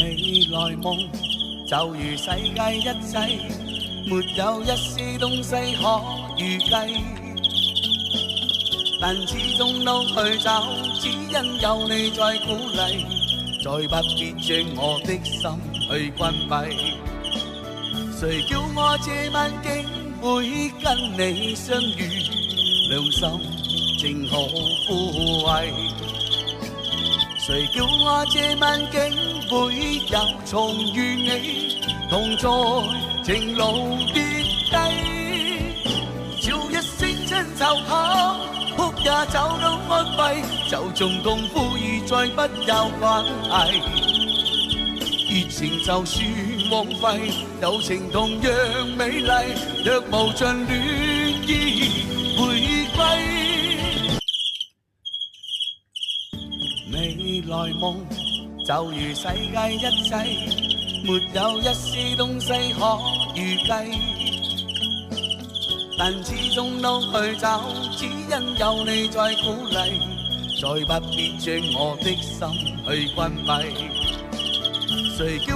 未來夢就如世界一切，沒有一絲東西可預計，但始終都去找，只因有你在鼓勵，再不必將我的心去關閉。誰叫我這晚竟會跟你相遇，良心正好枯萎。誰叫我這晚竟會有重遇你，同在情路跌低，叫一聲親湊巧，哭也找到安慰，就縱痛呼籲再不有關係。熱情就算枉費，友情同樣美麗，若無盡戀意回歸。未來夢就如世界一切，沒有一絲東西可預計，但始終都去找，只因有你在鼓勵，再不必將我的心去關閉。誰叫